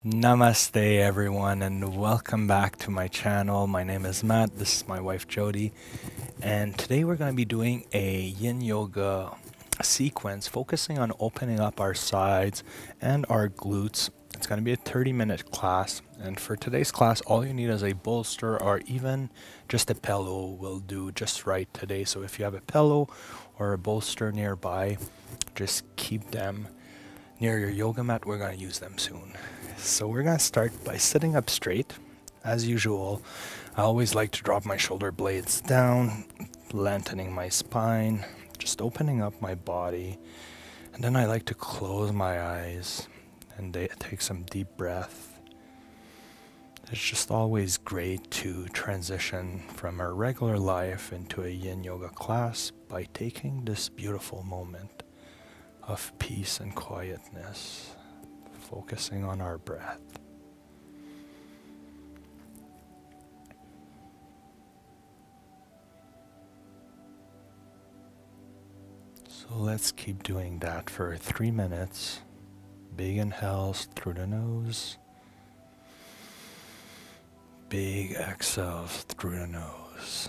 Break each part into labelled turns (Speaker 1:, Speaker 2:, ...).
Speaker 1: Namaste everyone and welcome back to my channel. My name is Matt, this is my wife Jody, and today we're going to be doing a Yin Yoga sequence focusing on opening up our sides and our glutes. It's going to be a 30-minute class, and for today's class all you need is a bolster or even just a pillow will do just right today. So if you have a pillow or a bolster nearby, just keep them near your yoga mat. We're going to use them soon. So we're going to start by sitting up straight. As usual, I always like to drop my shoulder blades down, lengthening my spine, just opening up my body. And then I like to close my eyes and take some deep breath. It's just always great to transition from our regular life into a Yin Yoga class by taking this beautiful moment of peace and quietness, focusing on our breath. So let's keep doing that for 3 minutes. Big inhales through the nose. Big exhales through the nose.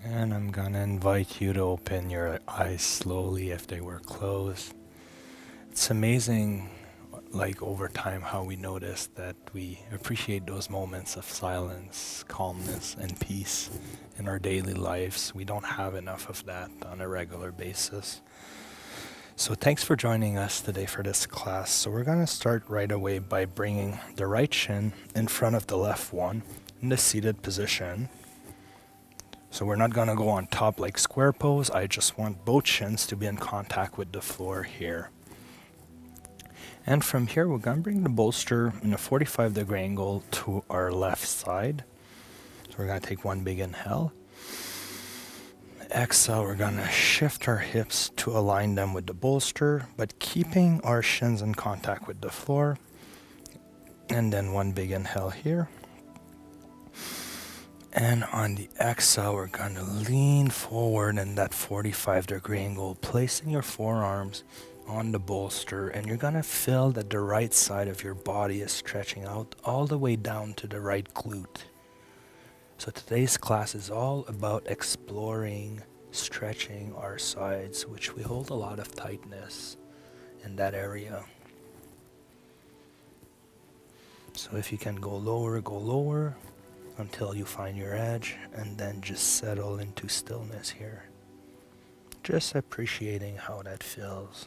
Speaker 1: And I'm gonna invite you to open your eyes slowly if they were closed. It's amazing, like over time, how we notice that we appreciate those moments of silence, calmness, and peace in our daily lives. We don't have enough of that on a regular basis. So thanks for joining us today for this class. So we're gonna start right away by bringing the right shin in front of the left one in the seated position. So we're not gonna go on top like square pose. I just want both shins to be in contact with the floor here. And from here, we're gonna bring the bolster in a 45-degree angle to our left side. So we're gonna take one big inhale. Exhale, we're gonna shift our hips to align them with the bolster, but keeping our shins in contact with the floor. And then one big inhale here. And on the exhale, we're going to lean forward in that 45-degree angle, placing your forearms on the bolster, and you're going to feel that the right side of your body is stretching out all the way down to the right glute. So today's class is all about exploring, stretching our sides, which we hold a lot of tightness in that area. So if you can go lower until you find your edge, and then just settle into stillness here. Just appreciating how that feels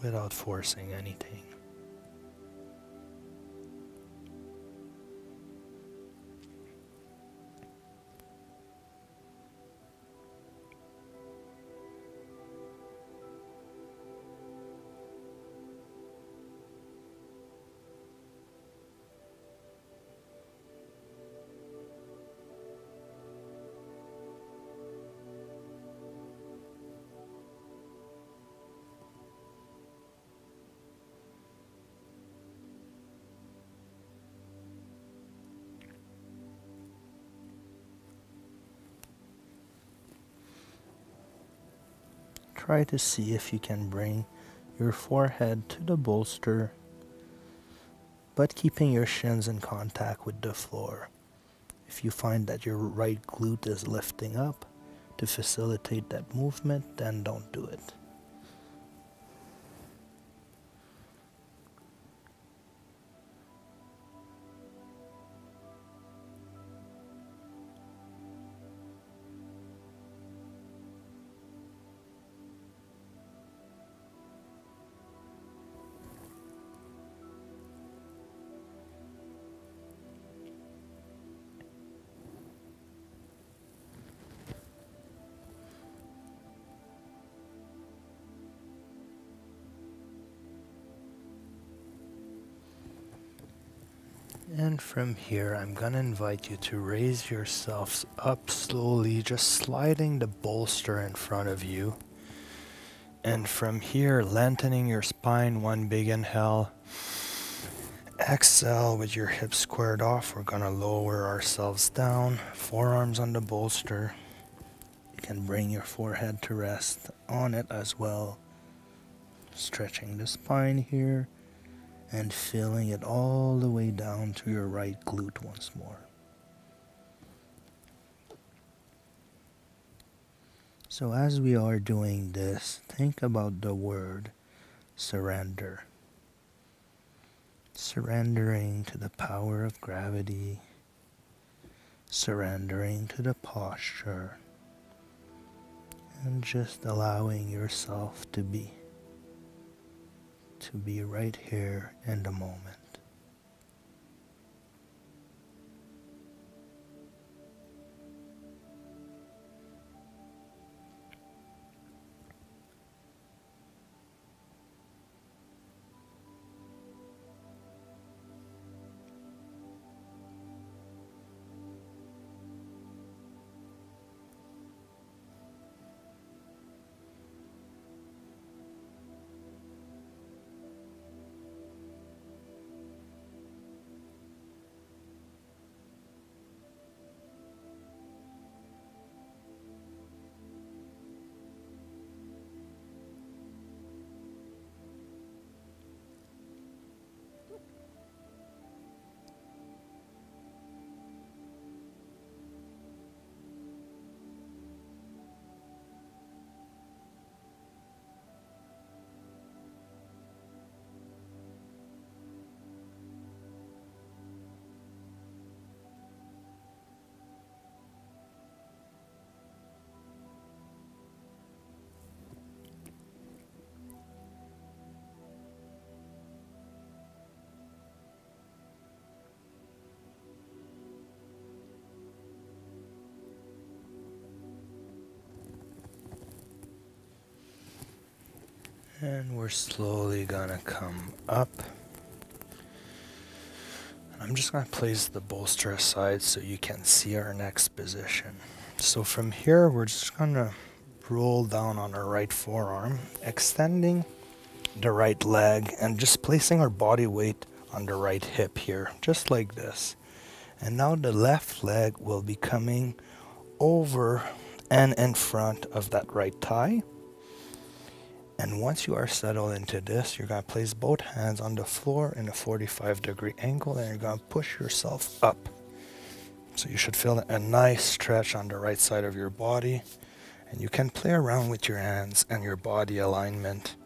Speaker 1: without forcing anything. Try to see if you can bring your forehead to the bolster, but keeping your shins in contact with the floor. If you find that your right glute is lifting up to facilitate that movement, then don't do it. And from here, I'm going to invite you to raise yourselves up slowly, just sliding the bolster in front of you. And from here, lengthening your spine, one big inhale. Exhale with your hips squared off. We're going to lower ourselves down, forearms on the bolster. You can bring your forehead to rest on it as well. Stretching the spine here. And feeling it all the way down to your right glute once more. So as we are doing this, think about the word surrender. Surrendering to the power of gravity. Surrendering to the posture. And just allowing yourself to be right here in the moment. And we're slowly gonna come up. I'm just gonna place the bolster aside so you can see our next position. So from here, we're just gonna roll down on our right forearm, extending the right leg and just placing our body weight on the right hip here, just like this. And now the left leg will be coming over and in front of that right thigh. And once you are settled into this, you're going to place both hands on the floor in a 45-degree angle, and you're going to push yourself up. So you should feel a nice stretch on the right side of your body. And you can play around with your hands and your body alignment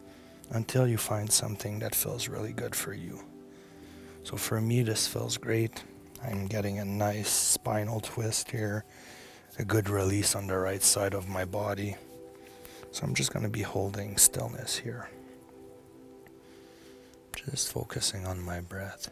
Speaker 1: until you find something that feels really good for you. So for me, this feels great. I'm getting a nice spinal twist here, a good release on the right side of my body. So I'm just going to be holding stillness here, just focusing on my breath.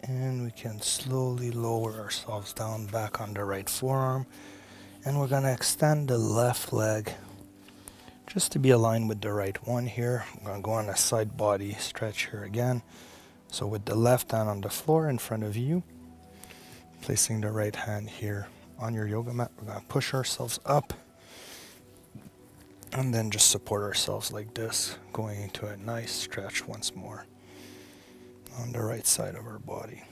Speaker 1: And we can slowly lower ourselves down back on the right forearm. And we're going to extend the left leg just to be aligned with the right one here. I'm going to go on a side body stretch here again. So with the left hand on the floor in front of you, placing the right hand here on your yoga mat, we're going to push ourselves up and then just support ourselves like this, going into a nice stretch once more on the right side of our body.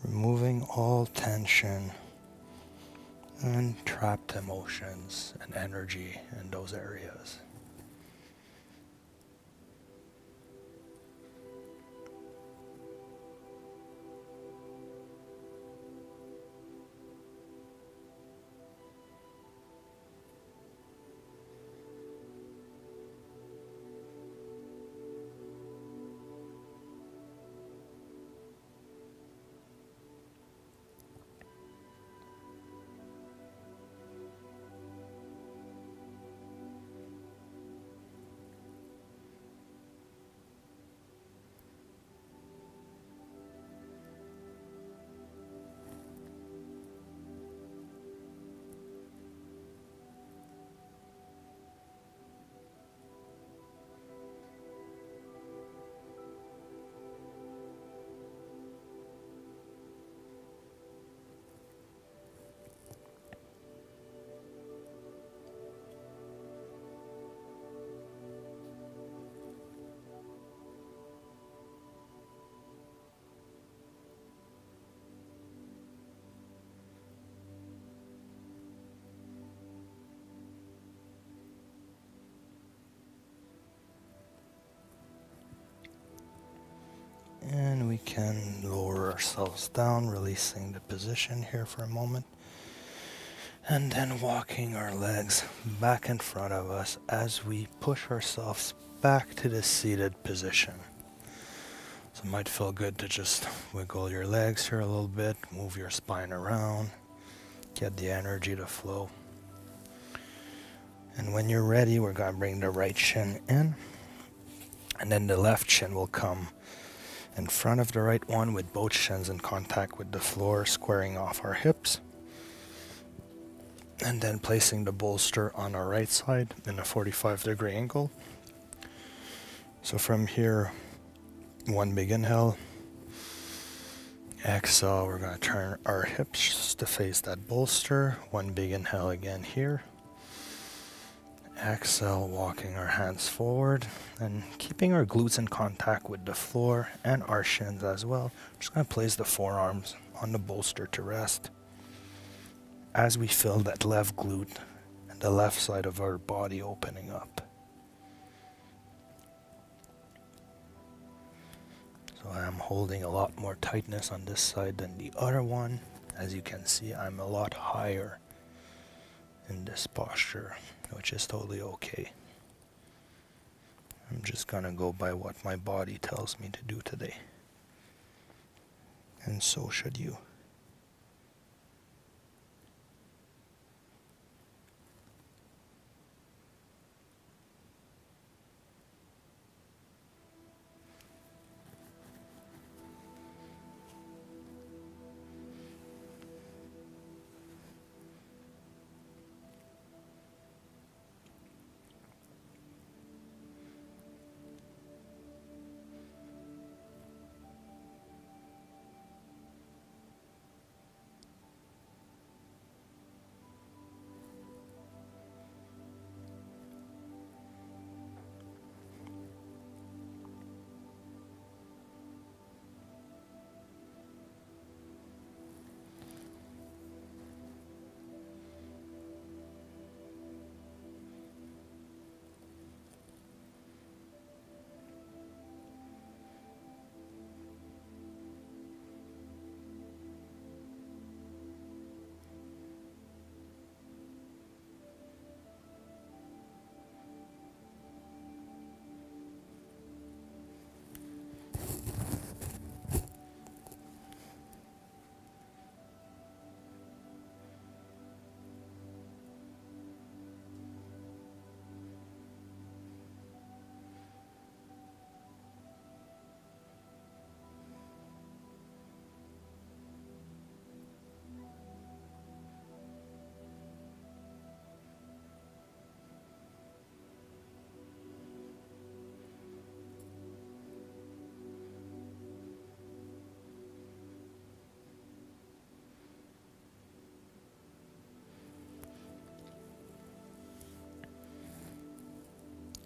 Speaker 1: Removing all tension and trapped emotions and energy in those areas. And we can lower ourselves down, releasing the position here for a moment. And then walking our legs back in front of us as we push ourselves back to the seated position. So it might feel good to just wiggle your legs here a little bit, move your spine around, get the energy to flow. And when you're ready, we're going to bring the right shin in, and then the left shin will come in front of the right one with both shins in contact with the floor, squaring off our hips. And then placing the bolster on our right side in a 45-degree angle. So from here, one big inhale. Exhale, we're going to turn our hips to face that bolster. One big inhale again here. Exhale, walking our hands forward and keeping our glutes in contact with the floor and our shins as well. Just going to place the forearms on the bolster to rest as we feel that left glute and the left side of our body opening up. So I'm holding a lot more tightness on this side than the other one. As you can see, I'm a lot higher in this posture, which is totally okay. I'm just gonna go by what my body tells me to do today. And so should you.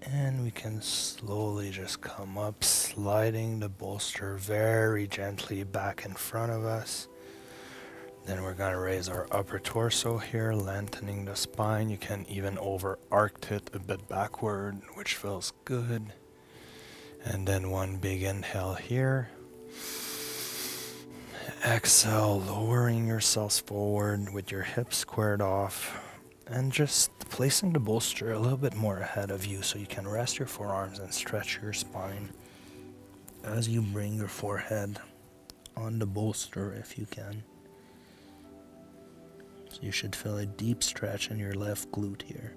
Speaker 1: And we can slowly just come up, sliding the bolster very gently back in front of us. Then we're going to raise our upper torso here, lengthening the spine. You can even over-arc it a bit backward, which feels good. And then one big inhale here. Exhale, lowering yourselves forward with your hips squared off. And just placing the bolster a little bit more ahead of you so you can rest your forearms and stretch your spine as you bring your forehead on the bolster if you can. So you should feel a deep stretch in your left glute here.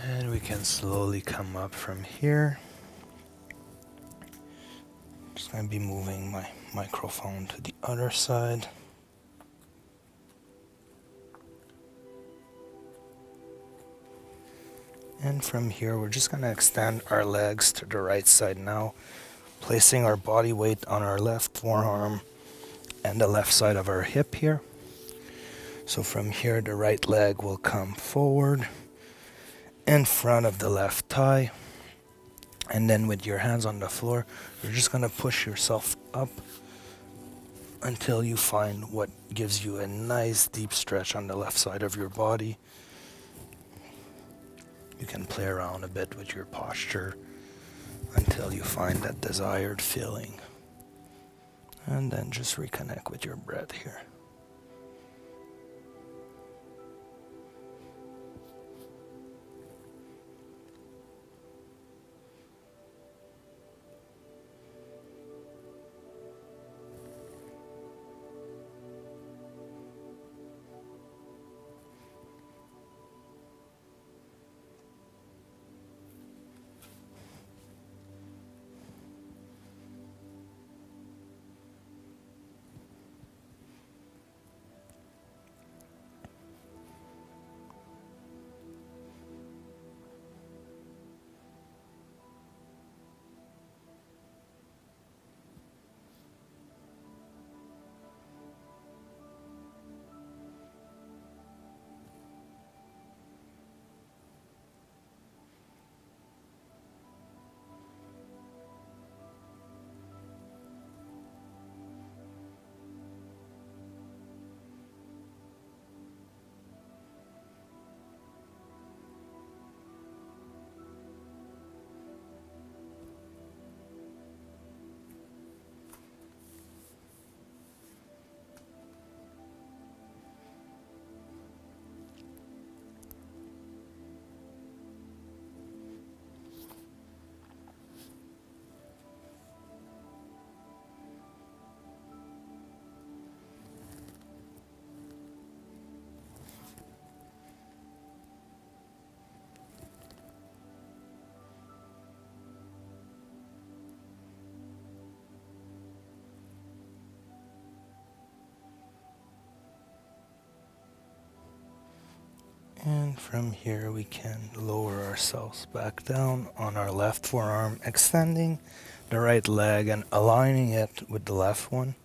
Speaker 1: And we can slowly come up from here. Just going to be moving my microphone to the other side. And from here, we're just going to extend our legs to the right side now, placing our body weight on our left forearm and the left side of our hip here. So from here, the right leg will come forward in front of the left thigh. And then with your hands on the floor, you're just going to push yourself up until you find what gives you a nice deep stretch on the left side of your body. You can play around a bit with your posture until you find that desired feeling. And then just reconnect with your breath here. And from here we can lower ourselves back down on our left forearm, extending the right leg and aligning it with the left one.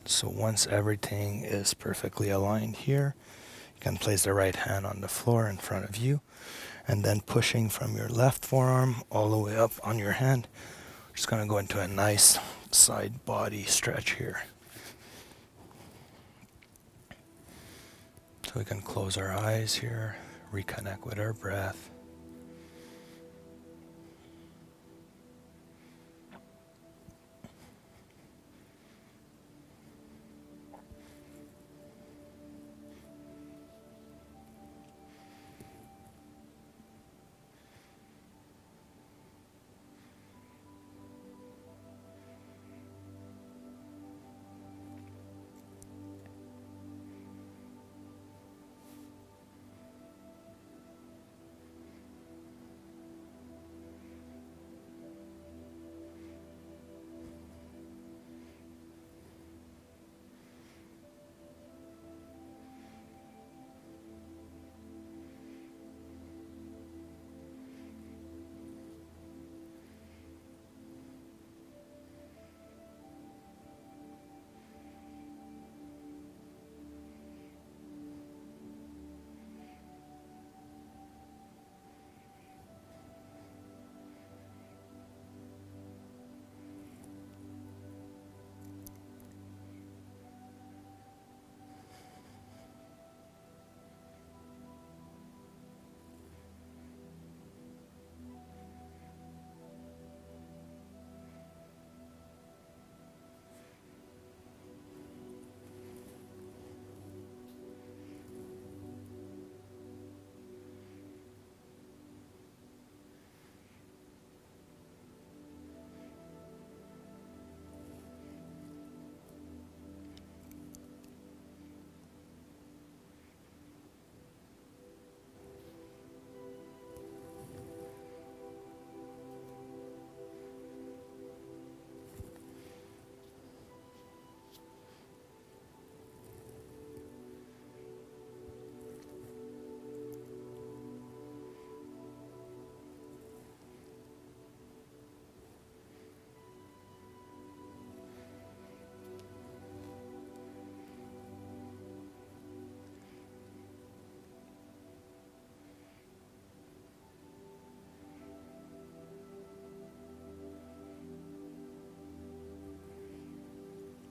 Speaker 1: So once everything is perfectly aligned here, you can place the right hand on the floor in front of you, and then pushing from your left forearm all the way up on your hand. We're just going to go into a nice side body stretch here. So we can close our eyes here, reconnect with our breath.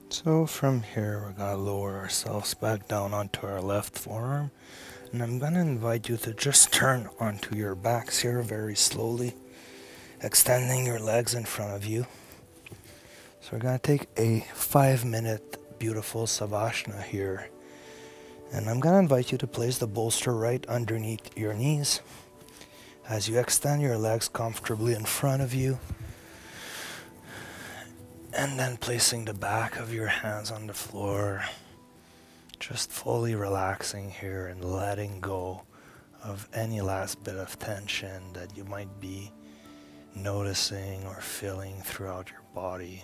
Speaker 1: So from here, we're going to lower ourselves back down onto our left forearm. And I'm going to invite you to just turn onto your backs here very slowly, extending your legs in front of you. So we're going to take a 5-minute beautiful Savasana here. And I'm going to invite you to place the bolster right underneath your knees as you extend your legs comfortably in front of you. And then placing the back of your hands on the floor, just fully relaxing here and letting go of any last bit of tension that you might be noticing or feeling throughout your body.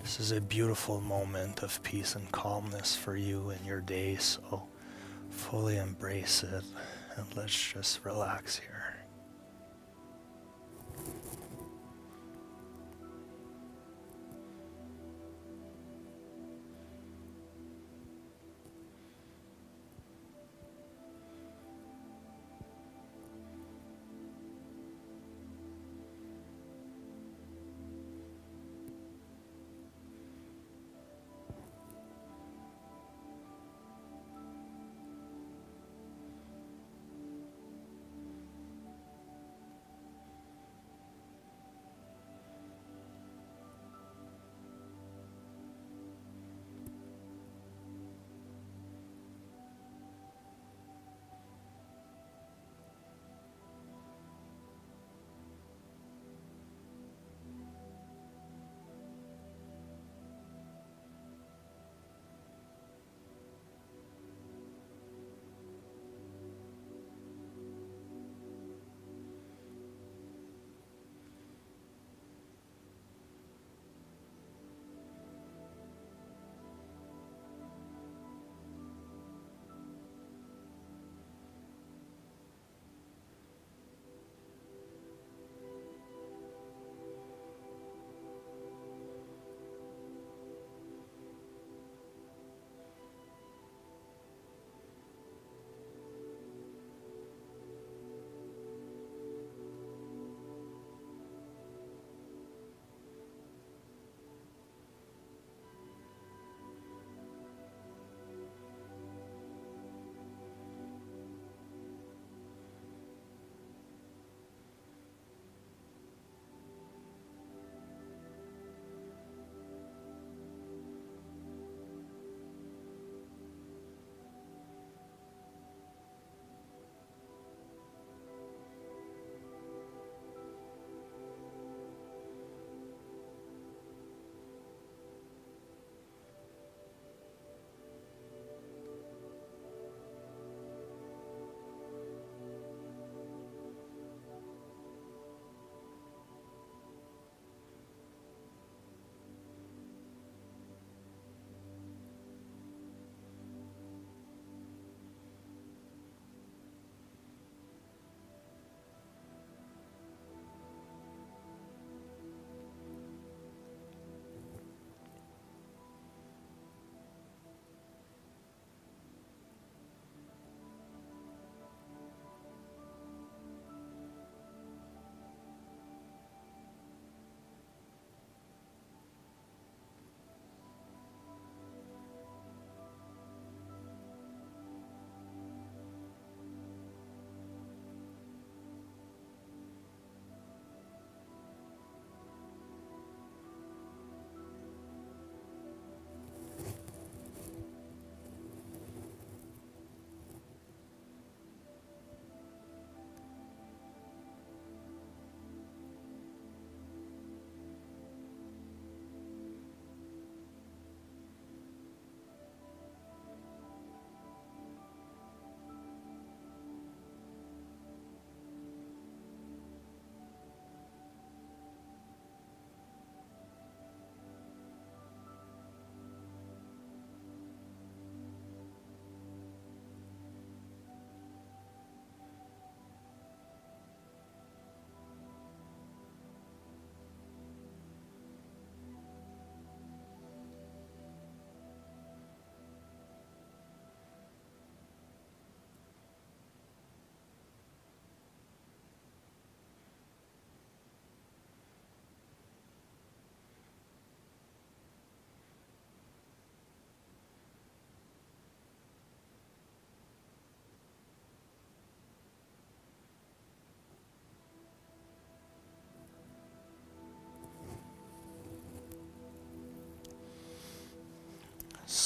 Speaker 1: This is a beautiful moment of peace and calmness for you in your day, so fully embrace it and let's just relax here.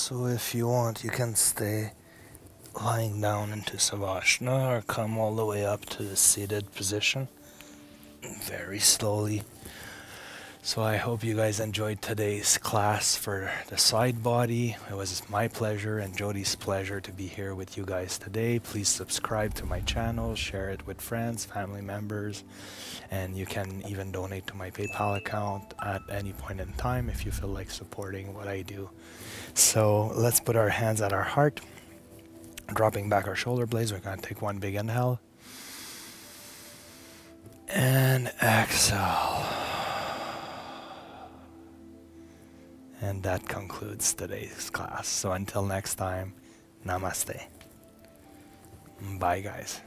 Speaker 1: So if you want, you can stay lying down into Savasana or come all the way up to the seated position very slowly. So I hope you guys enjoyed today's class for the side body. It was my pleasure and Jody's pleasure to be here with you guys today. Please subscribe to my channel, share it with friends, family members, and you can even donate to my PayPal account at any point in time if you feel like supporting what I do. So let's put our hands at our heart, dropping back our shoulder blades. We're going to take one big inhale and exhale. And that concludes today's class. So until next time, namaste. Bye, guys.